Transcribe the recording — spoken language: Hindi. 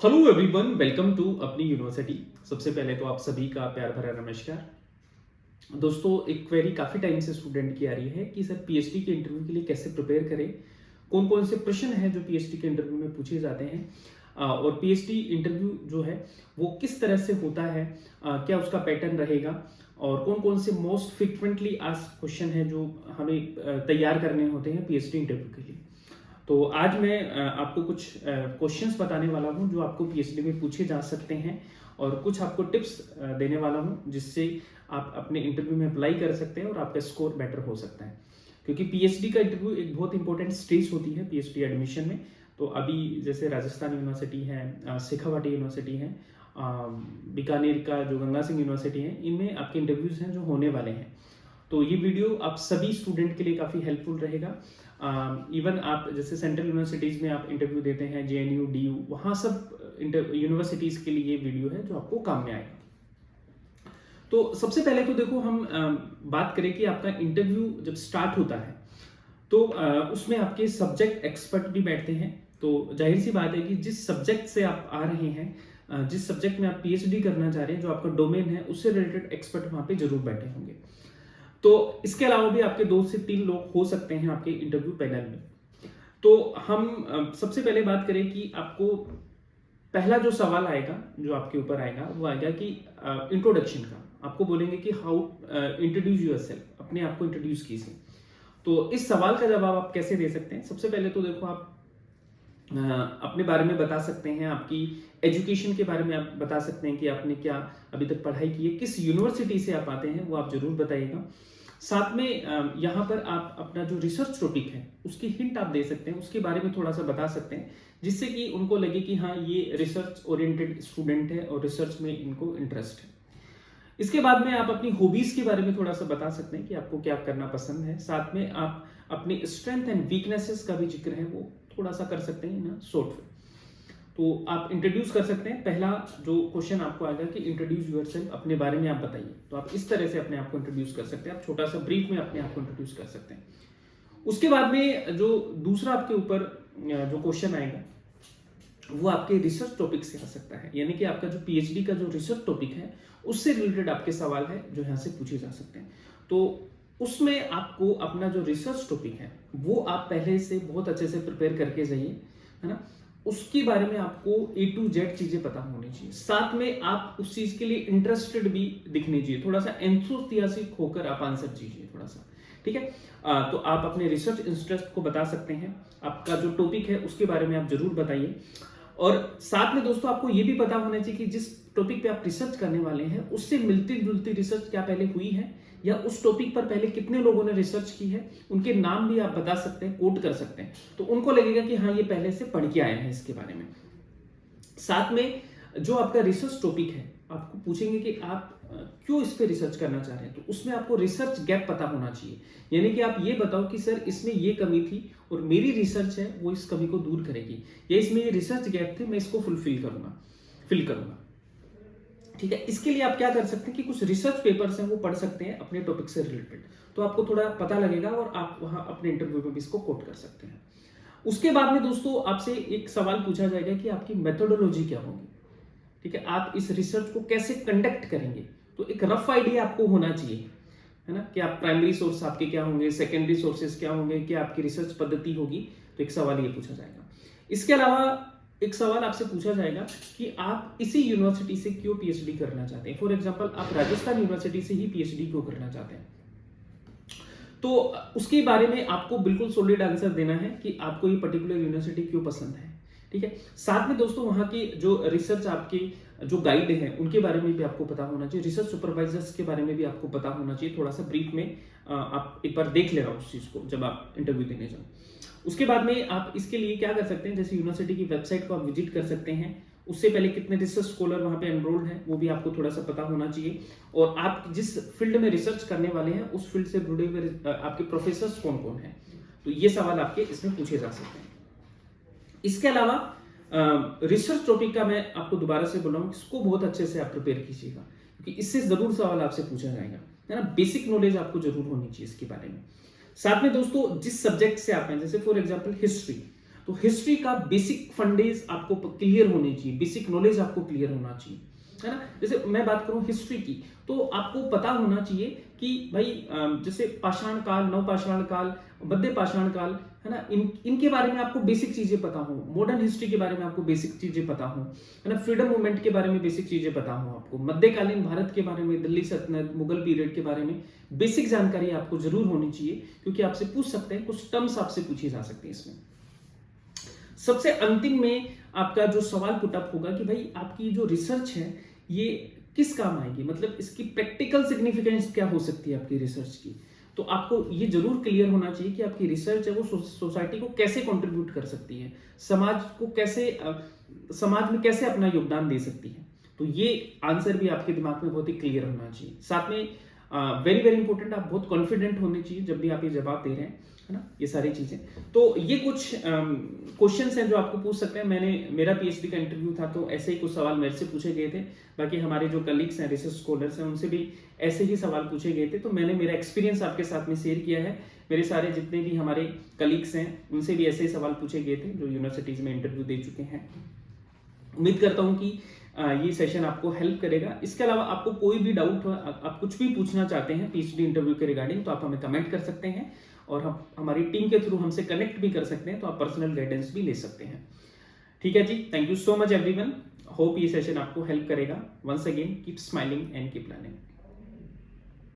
हेलो एवरीवन, वेलकम टू अपनी यूनिवर्सिटी। सबसे पहले तो आप सभी का प्यार भरा नमस्कार। दोस्तों, एक क्वेरी काफ़ी टाइम से स्टूडेंट की आ रही है कि सर पीएचडी के इंटरव्यू के लिए कैसे प्रिपेयर करें, कौन कौन से प्रश्न हैं जो पीएचडी के इंटरव्यू में पूछे जाते हैं, और पीएचडी इंटरव्यू जो है वो किस तरह से होता है, क्या उसका पैटर्न रहेगा, और कौन कौन से मोस्ट फ्रिक्वेंटली आस्क्ड क्वेश्चन हैं जो हमें तैयार करने होते हैं पीएचडी इंटरव्यू के लिए। तो आज मैं आपको कुछ क्वेश्चंस बताने वाला हूं जो आपको पीएचडी में पूछे जा सकते हैं, और कुछ आपको टिप्स देने वाला हूं जिससे आप अपने इंटरव्यू में अप्लाई कर सकते हैं और आपका स्कोर बेटर हो सकता है। क्योंकि पीएचडी का इंटरव्यू एक बहुत इंपॉर्टेंट स्टेज होती है पीएचडी एडमिशन में। तो अभी जैसे राजस्थान यूनिवर्सिटी है, शेखावाटी यूनिवर्सिटी है, बीकानेर का जो गंगा सिंह यूनिवर्सिटी है, इनमें आपके इंटरव्यूज हैं जो होने वाले हैं। तो ये वीडियो आप सभी स्टूडेंट के लिए काफ़ी हेल्पफुल रहेगा। इवन आप जैसे सेंट्रल यूनिवर्सिटीज़ में आप इंटरव्यू देते हैं, जेएनयू, डीयू, वहाँ सब यूनिवर्सिटीज़ के लिए ये वीडियो है जो आपको काम में आएगा। तो सबसे पहले तो देखो, हम बात करें कि आपका इंटरव्यू जब स्टार्ट होता है तो उसमें आपके सब्जेक्ट एक्सपर्ट भी बैठते हैं। तो जाहिर सी बात है कि जिस सब्जेक्ट से आप आ रहे हैं, जिस सब्जेक्ट में आप पीएचडी करना चाह रहे हैं, जो आपका डोमेन है, उससे रिलेटेड एक्सपर्ट वहाँ पे जरूर बैठे होंगे। तो इसके अलावा भी आपके 2 से 3 लोग हो सकते हैं आपके इंटरव्यू पैनल में। तो हम सबसे पहले बात करें कि आपको पहला जो सवाल आएगा, जो आपके ऊपर आएगा, वो आएगा कि इंट्रोडक्शन का। आपको बोलेंगे कि हाउ इंट्रोड्यूस योरसेल्फ, अपने आप को इंट्रोड्यूस कीजिए। तो इस सवाल का जवाब आप कैसे दे सकते हैं? सबसे पहले तो देखो, आप अपने बारे में बता सकते हैं, आपकी एजुकेशन के बारे में आप बता सकते हैं कि आपने क्या अभी तक पढ़ाई की है, किस यूनिवर्सिटी से आप आते हैं वो आप जरूर बताइएगा। साथ में यहाँ पर आप अपना जो रिसर्च टॉपिक है उसकी हिंट आप दे सकते हैं, उसके बारे में थोड़ा सा बता सकते हैं, जिससे कि उनको लगे कि हाँ, ये रिसर्च ओरिएंटेड स्टूडेंट है और रिसर्च में इनको इंटरेस्ट है। इसके बाद में आप अपनी हॉबीज के बारे में थोड़ा सा बता सकते हैं कि आपको क्या करना पसंद है। साथ में आप अपने स्ट्रेंथ एंड वीकनेसेस का भी जिक्र है वो थोड़ा सा कर सकते हैं ना, शॉर्ट में। तो आप इंट्रोड्यूस कर सकते हैं। पहला जो क्वेश्चन आपको आएगा कि इंट्रोड्यूस योरसेल्फ, अपने बारे में आप बताइए। तो आप इस तरह से अपने आप को इंट्रोड्यूस कर सकते हैं, आप छोटा सा ब्रीफ में अपने आप को इंट्रोड्यूस कर सकते हैं। उसके बाद में जो दूसरा आपके ऊपर जो क्वेश्चन आएगा वो आपके रिसर्च टॉपिक से आ सकता है, यानी कि आपका जो पीएचडी का जो रिसर्च टॉपिक है उससे रिलेटेड आपके सवाल है जो यहाँ से पूछे जा सकते हैं। तो उसमें आपको अपना जो रिसर्च टॉपिक है वो आप पहले से बहुत अच्छे से प्रिपेयर करके जाइए, है ना। उसके बारे में आपको A to Z चीजें पता होनी चाहिए। साथ में आप उस चीज के लिए इंटरेस्टेड भी दिखनी चाहिए, थोड़ा सा एंथुसियास्टिक होकर आप आंसर दीजिए थोड़ा सा, ठीक है। तो आप अपने रिसर्च इंटरेस्ट को बता सकते हैं, आपका जो टॉपिक है उसके बारे में आप जरूर बताइए। और साथ में दोस्तों, आपको ये भी पता होना चाहिए कि जिस टॉपिक पे आप रिसर्च करने वाले हैं उससे मिलती जुलती रिसर्च क्या पहले हुई है, या उस टॉपिक पर पहले कितने लोगों ने रिसर्च की है, उनके नाम भी आप बता सकते हैं, कोट कर सकते हैं। तो उनको लगेगा कि हाँ, ये पहले से पढ़ के आए हैं इसके बारे में। साथ में जो आपका रिसर्च टॉपिक है, आपको पूछेंगे कि आप क्यों इस पे रिसर्च करना चाह रहे हैं, तो उसमें आपको रिसर्च गैप पता होना चाहिए। यानी कि आप ये बताओ कि सर इसमें ये कमी थी और मेरी रिसर्च है वो इस कमी को दूर करेगी, या इसमें ये रिसर्च गैप थे, मैं इसको फिल करूंगा। ठीक है। इसके लिए आप क्या कर सकते हैं कि कुछ रिसर्च पेपर्स हैं वो पढ़ सकते हैं अपने टॉपिक से रिलेटेड, तो आपको थोड़ा पता लगेगा और आप वहां अपने इंटरव्यू में भी इसको कोट कर सकते हैं। उसके बाद में दोस्तों, आपसे एक सवाल पूछा जाएगा कि आपकी मेथोडोलॉजी क्या होगी, ठीक है। आप इस रिसर्च को कैसे कंडक्ट करेंगे, तो एक रफ आइडिया आपको होना चाहिए, है ना, कि आप प्राइमरी सोर्स आपके क्या होंगे, सेकेंडरी सोर्सेज क्या होंगे, क्या आपकी रिसर्च पद्धति होगी। तो एक सवाल ये पूछा जाएगा। इसके अलावा एक सवाल आपसे पूछा जाएगा कि आप इसी यूनिवर्सिटी से क्यों पीएचडी करना चाहते हैं। फॉर एग्जांपल, आप राजस्थान यूनिवर्सिटी से ही पीएचडी क्यों करना चाहते हैं, तो उसके बारे में आपको बिल्कुल सॉलिड आंसर देना है कि आपको ये पर्टिकुलर यूनिवर्सिटी क्यों पसंद है, ठीक है। साथ में दोस्तों, वहाँ की जो रिसर्च आपके जो गाइड हैं उनके बारे में भी आपको पता होना चाहिए, रिसर्च सुपरवाइजर्स के बारे में भी आपको पता होना चाहिए। थोड़ा सा ब्रीफ में आप एक बार देख लेना उस चीज को जब आप इंटरव्यू देने जाओ। उसके बाद में आप इसके लिए क्या कर सकते हैं, जैसे यूनिवर्सिटी की वेबसाइट को आप विजिट कर सकते हैं। उससे पहले कितने रिसर्च स्कॉलर वहाँ पे एनरोल्ड हैं वो भी आपको थोड़ा सा पता होना चाहिए, और आप जिस फील्ड में रिसर्च करने वाले हैं उस फील्ड से जुड़े हुए आपके प्रोफेसर्स कौन कौन हैं। तो ये सवाल आपके इसमें पूछे जा सकते हैं। इसके अलावा रिसर्च टॉपिक का मैं आपको दोबारा से बोल रहा हूँ, इसको बहुत अच्छे से आप प्रिपेयर कीजिएगा, क्योंकि इससे जरूर सवाल आपसे पूछा जाएगा, है ना। बेसिक नॉलेज आपको जरूर होनी चाहिए इसके बारे में। साथ में दोस्तों, जिस सब्जेक्ट से आप हैं, जैसे फॉर एग्जांपल हिस्ट्री, तो हिस्ट्री का बेसिक फंडेज आपको क्लियर होनी चाहिए, बेसिक नॉलेज आपको क्लियर होना चाहिए, है ना। जैसे मैं बात करूं हिस्ट्री की, तो आपको पता होना चाहिए कि भाई जैसे पाषाण काल, नवपाषाण काल, मध्य पाषाण काल, है ना, इनके बारे में आपको बेसिक चीजें पता हो, मॉडर्न हिस्ट्री के बारे में आपको बेसिक चीजें पता हो, है ना, फ्रीडम मूवमेंट के बारे में बेसिक चीजें पता हो, आपको मध्यकालीन भारत के बारे में, दिल्ली सल्तनत, मुगल पीरियड के बारे में बेसिक जानकारी आपको जरूर होनी चाहिए, क्योंकि आपसे पूछ सकते हैं, कुछ टर्म्स आपसे पूछी जा सकती है इसमें। सबसे अंतिम में आपका जो सवाल पुटअप होगा कि भाई आपकी जो रिसर्च है ये किस काम आएगी, मतलब इसकी प्रैक्टिकल सिग्निफिकेंस क्या हो सकती है आपकी रिसर्च की। तो आपको ये जरूर क्लियर होना चाहिए कि आपकी रिसर्च है वो सोसाइटी को कैसे कंट्रीब्यूट कर सकती है, समाज को कैसे समाज में कैसे अपना योगदान दे सकती है। तो ये आंसर भी आपके दिमाग में बहुत ही क्लियर होना चाहिए। साथ में वेरी वेरी इंपॉर्टेंट, आप बहुत कॉन्फिडेंट होने चाहिए जब भी आप ये जवाब दे रहे हैं, है ना, ये सारी चीजें। तो ये कुछ क्वेश्चंस हैं जो आपको पूछ सकते हैं। मेरा पीएचडी का इंटरव्यू था तो ऐसे ही कुछ सवाल मेरे से पूछे गए थे, बाकी हमारे जो कलीग्स हैं, रिसर्च स्कॉलर्स हैं, उनसे भी ऐसे ही सवाल पूछे गए थे। तो मैंने मेरा एक्सपीरियंस आपके साथ में शेयर किया है। मेरे सारे जितने भी हमारे कलीग्स हैं उनसे भी ऐसे ही सवाल पूछे गए थे जो यूनिवर्सिटीज में इंटरव्यू दे चुके हैं। उम्मीद करता हूं कि ये सेशन आपको हेल्प करेगा। इसके अलावा आपको कोई भी डाउट हो, आप कुछ भी पूछना चाहते हैं पीएचडी इंटरव्यू के रिगार्डिंग, तो आप हमें कमेंट कर सकते हैं और हम हमारी टीम के थ्रू हमसे कनेक्ट भी कर सकते हैं, तो आप पर्सनल गाइडेंस भी ले सकते हैं। ठीक है जी, thank you so much everyone, hope ये सेशन आपको हेल्प करेगा। Once again keep smiling and keep learning.